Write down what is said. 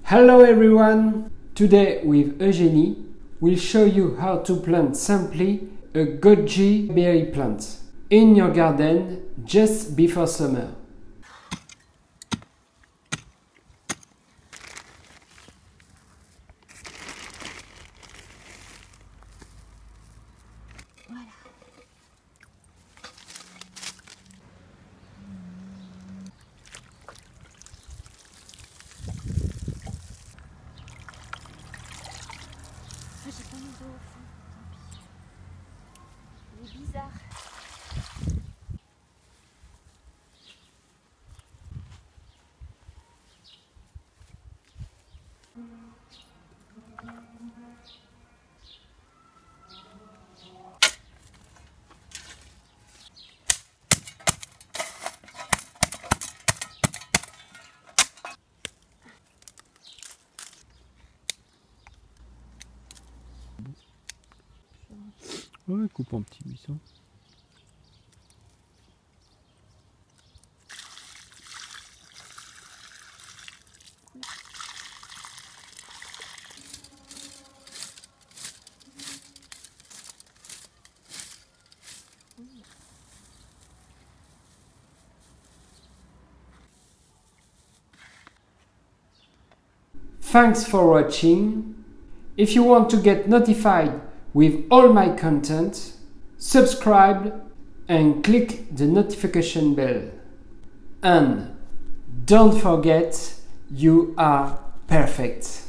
Hello everyone! Today with Eugénie, we'll show you how to plant simply a Goji berry plant in your garden just before summer. J'ai pas mis d'eau au fond, tant pis. Il est bizarre. Ouais, coupe en petits buissons. Thanks for watching. If you want to get notified with all my content, subscribe and click the notification bell. And don't forget, you are perfect.